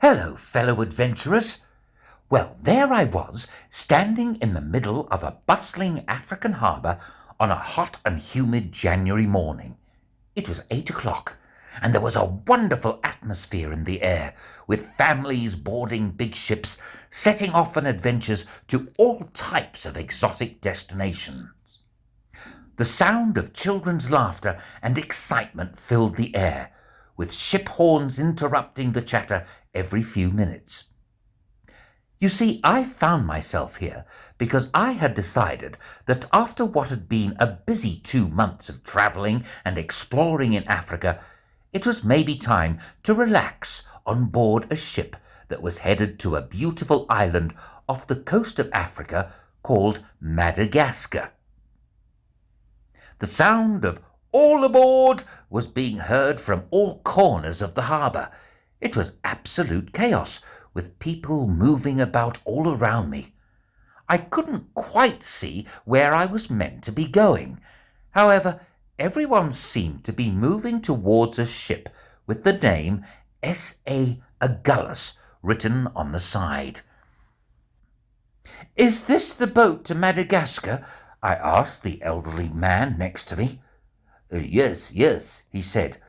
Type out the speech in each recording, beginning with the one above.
Hello, fellow adventurers. Well, there I was, standing in the middle of a bustling African harbour on a hot and humid January morning. It was 8 o'clock, and there was a wonderful atmosphere in the air, with families boarding big ships, setting off on adventures to all types of exotic destinations. The sound of children's laughter and excitement filled the air, with ship horns interrupting the chatter every few minutes. You see, I found myself here because I had decided that after what had been a busy 2 months of travelling and exploring in Africa, it was maybe time to relax on board a ship that was headed to a beautiful island off the coast of Africa called Madagascar. The sound of "All aboard" was being heard from all corners of the harbour. It was absolute chaos, with people moving about all around me. I couldn't quite see where I was meant to be going. However, everyone seemed to be moving towards a ship with the name S.A. Agulhas written on the side. "Is this the boat to Madagascar?" I asked the elderly man next to me. Yes, he said.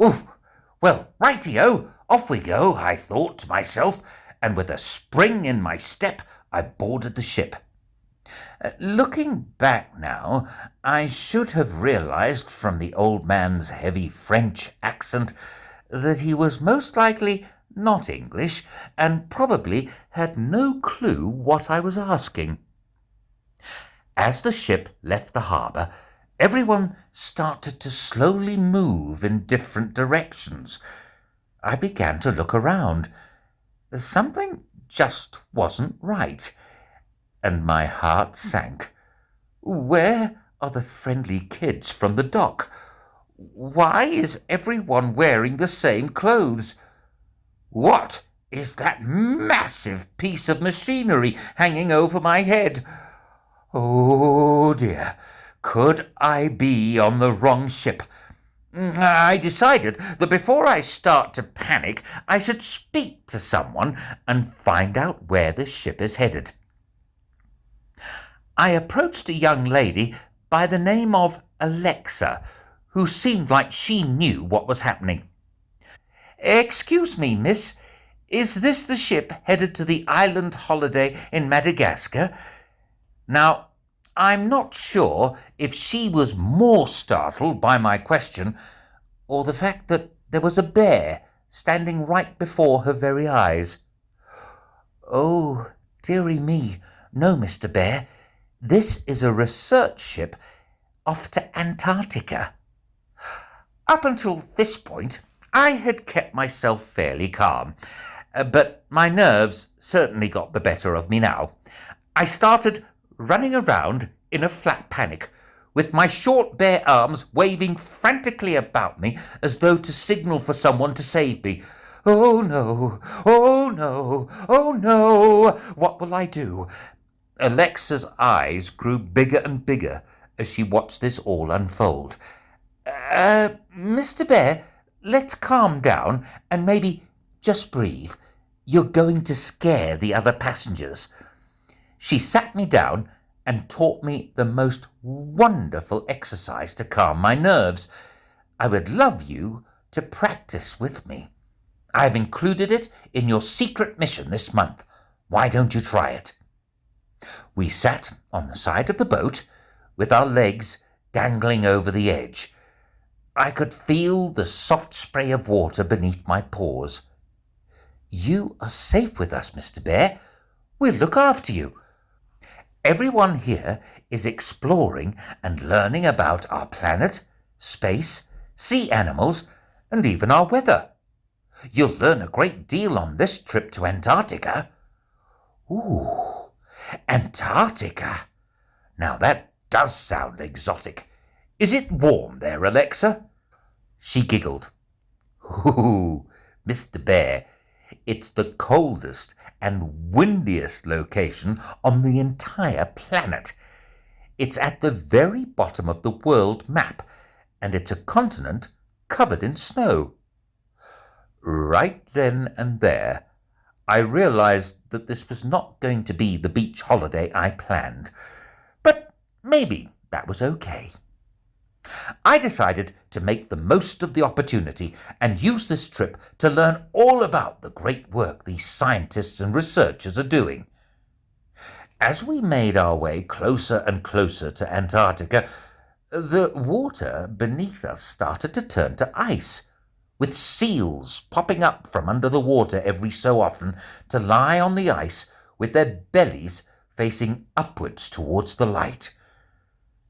"Oh, well, righty-o, off we go," I thought to myself, and with a spring in my step, I boarded the ship. Looking back now, I should have realized from the old man's heavy French accent that he was most likely not English and probably had no clue what I was asking. As the ship left the harbour, everyone started to slowly move in different directions. I began to look around. Something just wasn't right, and my heart sank. Where are the friendly kids from the dock? Why is everyone wearing the same clothes? What is that massive piece of machinery hanging over my head? Oh dear, could I be on the wrong ship? I decided that before I start to panic, I should speak to someone and find out where the ship is headed. I approached a young lady by the name of Alexa, who seemed like she knew what was happening. "Excuse me, miss, is this the ship headed to the island holiday in Madagascar?" Now, I'm not sure if she was more startled by my question or the fact that there was a bear standing right before her very eyes. "Oh, dearie me, no, Mr. Bear. This is a research ship off to Antarctica." Up until this point, I had kept myself fairly calm, but my nerves certainly got the better of me now. I started running around in a flat panic, with my short bare arms waving frantically about me as though to signal for someone to save me. "Oh no, oh no, oh no, what will I do?" Alexa's eyes grew bigger and bigger as she watched this all unfold. Mr. Bear, let's calm down and maybe just breathe. You're going to scare the other passengers." She sat me down and taught me the most wonderful exercise to calm my nerves. I would love you to practice with me. I've included it in your secret mission this month. Why don't you try it? We sat on the side of the boat with our legs dangling over the edge. I could feel the soft spray of water beneath my paws. "You are safe with us, Mr. Bear. We'll look after you. Everyone here is exploring and learning about our planet, space, sea animals, and even our weather. You'll learn a great deal on this trip to Antarctica." "Ooh, Antarctica. Now that does sound exotic. Is it warm there, Alexa?" She giggled. "Ooh, Mr. Bear, it's the coldest and windiest location on the entire planet. It's at the very bottom of the world map, and it's a continent covered in snow." Right then and there, I realized that this was not going to be the beach holiday I planned, but maybe that was okay. I decided to make the most of the opportunity and use this trip to learn all about the great work these scientists and researchers are doing. As we made our way closer and closer to Antarctica, the water beneath us started to turn to ice, with seals popping up from under the water every so often to lie on the ice with their bellies facing upwards towards the light.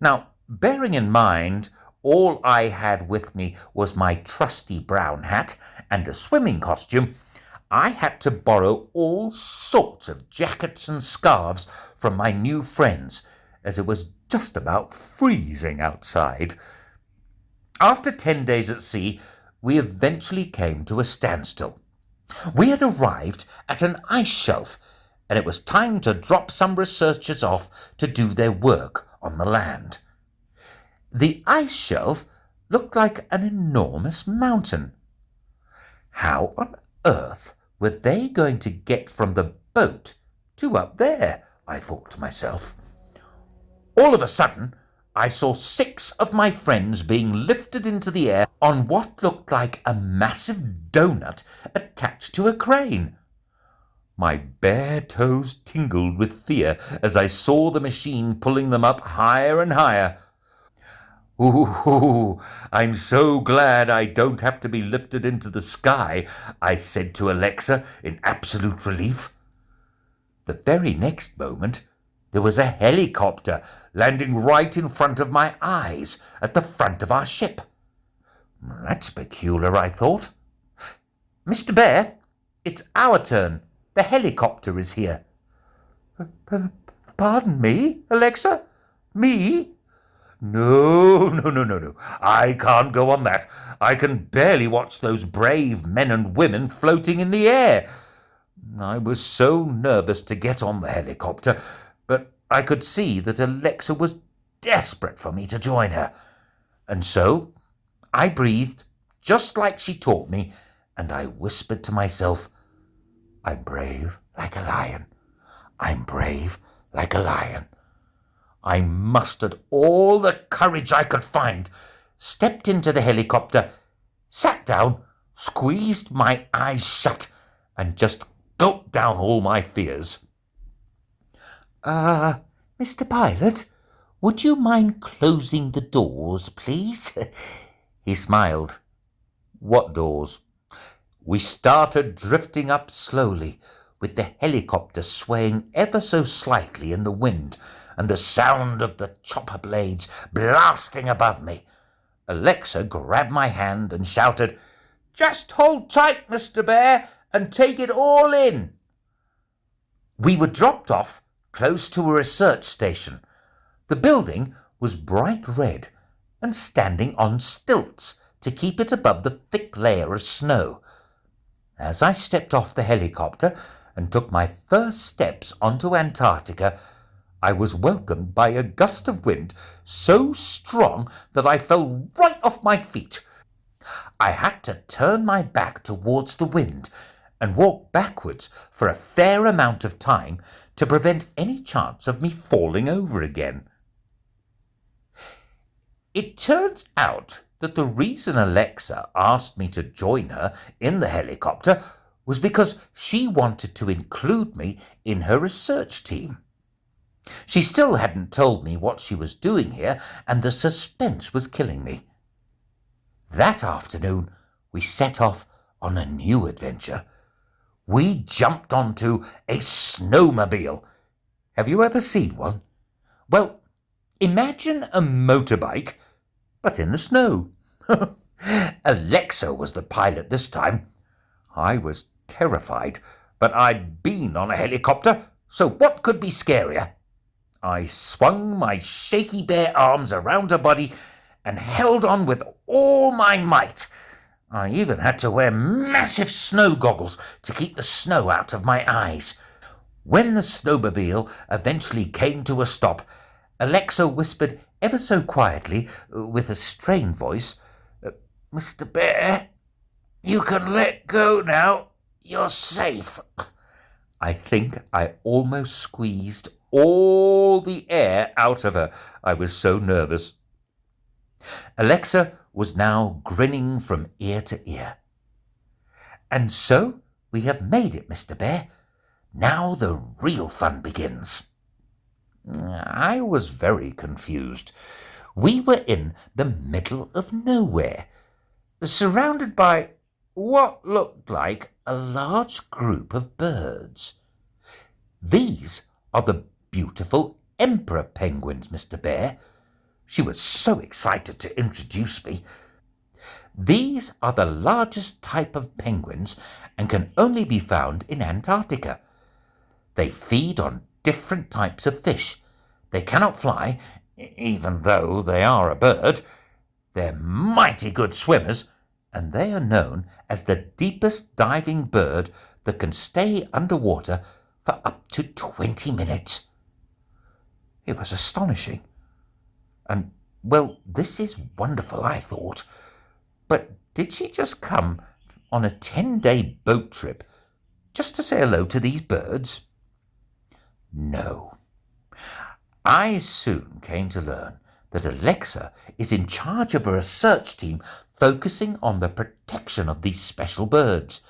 Now, bearing in mind all I had with me was my trusty brown hat and a swimming costume, I had to borrow all sorts of jackets and scarves from my new friends, as it was just about freezing outside. After 10 days at sea, we eventually came to a standstill. We had arrived at an ice shelf, and it was time to drop some researchers off to do their work on the land. The ice shelf looked like an enormous mountain. How on earth were they going to get from the boat to up there? I thought to myself. All of a sudden, I saw 6 of my friends being lifted into the air on what looked like a massive donut attached to a crane. My bare toes tingled with fear as I saw the machine pulling them up higher and higher. "Ooh, I'm so glad I don't have to be lifted into the sky," I said to Alexa in absolute relief. The very next moment, there was a helicopter landing right in front of my eyes at the front of our ship. That's peculiar, I thought. "Mr. Bear, it's our turn. The helicopter is here." Pardon me, Alexa? Me? No. I can't go on that. I can barely watch those brave men and women floating in the air. I was so nervous to get on the helicopter, but I could see that Alexa was desperate for me to join her. And so I breathed just like she taught me, and I whispered to myself, "I'm brave like a lion. I'm brave like a lion." I mustered all the courage I could find, stepped into the helicopter, sat down, squeezed my eyes shut, and just gulped down all my fears. Mr. Pilot, would you mind closing the doors, please?" He smiled. "What doors?" We started drifting up slowly, with the helicopter swaying ever so slightly in the wind, and the sound of the chopper blades blasting above me. Alexa grabbed my hand and shouted, "Just hold tight, Mr. Bear, and take it all in." We were dropped off close to a research station. The building was bright red and standing on stilts to keep it above the thick layer of snow. As I stepped off the helicopter and took my first steps onto Antarctica, I was welcomed by a gust of wind so strong that I fell right off my feet. I had to turn my back towards the wind and walk backwards for a fair amount of time to prevent any chance of me falling over again. It turns out that the reason Alexa asked me to join her in the helicopter was because she wanted to include me in her research team. She still hadn't told me what she was doing here, and the suspense was killing me. That afternoon, we set off on a new adventure. We jumped onto a snowmobile. Have you ever seen one? Well, imagine a motorbike, but in the snow. Alexa was the pilot this time. I was terrified, but I'd been on a helicopter, so what could be scarier? I swung my shaky bare arms around her body and held on with all my might. I even had to wear massive snow goggles to keep the snow out of my eyes. When the snowmobile eventually came to a stop, Alexa whispered ever so quietly, with a strained voice, "Mr. Bear, You can let go now. You're safe. I think I almost squeezed all the air out of her. I was so nervous. Alexa was now grinning from ear to ear. And so we have made it, Mr. Bear. Now the real fun begins. I was very confused. We were in the middle of nowhere, surrounded by what looked like a large group of birds. These are the beautiful emperor penguins, Mr. Bear. She was so excited to introduce me. These are the largest type of penguins and can only be found in Antarctica. They feed on different types of fish. They cannot fly, even though they are a bird. They're mighty good swimmers, and they are known as the deepest diving bird that can stay underwater for up to 20 minutes. It was astonishing. And, well, this is wonderful, I thought. But did she just come on a 10-day boat trip just to say hello to these birds? No. I soon came to learn that Alexa is in charge of a research team focusing on the protection of these special birds.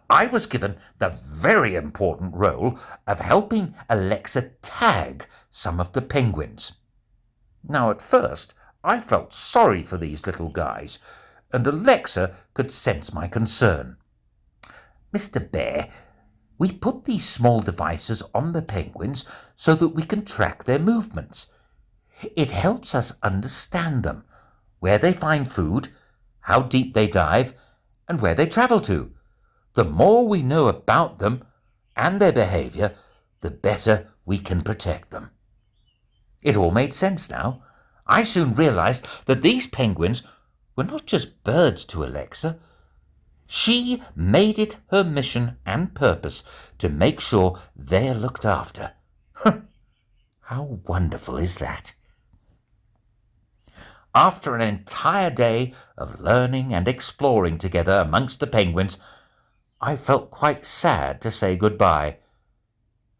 I was given the very important role of helping Alexa tag some of the penguins. Now, at first, I felt sorry for these little guys, and Alexa could sense my concern. Mr. Bear, we put these small devices on the penguins so that we can track their movements. It helps us understand them, where they find food, how deep they dive, and where they travel to. The more we know about them and their behavior, the better we can protect them. It all made sense now. I soon realized that these penguins were not just birds to Alexa. She made it her mission and purpose to make sure they're looked after. How wonderful is that? After an entire day of learning and exploring together amongst the penguins, I felt quite sad to say goodbye.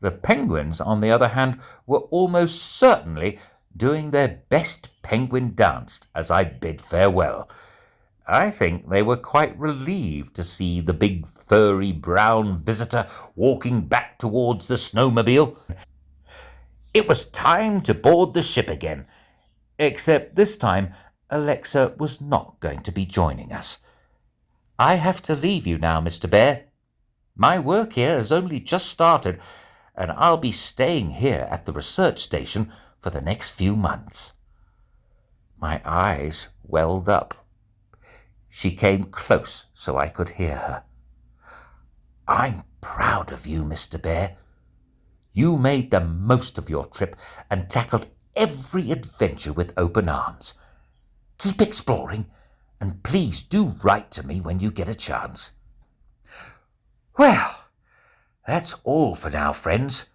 The penguins, on the other hand, were almost certainly doing their best penguin dance as I bid farewell. I think they were quite relieved to see the big furry brown visitor walking back towards the snowmobile. It was time to board the ship again, except this time Alexa was not going to be joining us. I have to leave you now, Mr. Bear. My work here has only just started, and I'll be staying here at the research station for the next few months. My eyes welled up. She came close so I could hear her. I'm proud of you, Mr. Bear. You made the most of your trip and tackled every adventure with open arms. Keep exploring, and please do write to me when you get a chance. Well, that's all for now, friends.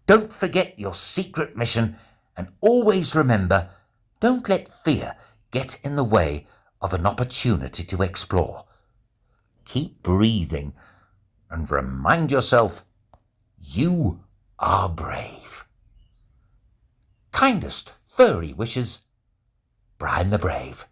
Don't forget your secret mission, and always remember, don't let fear get in the way of an opportunity to explore. Keep breathing and remind yourself you are brave. Kindest furry wishes, Brian the Brave.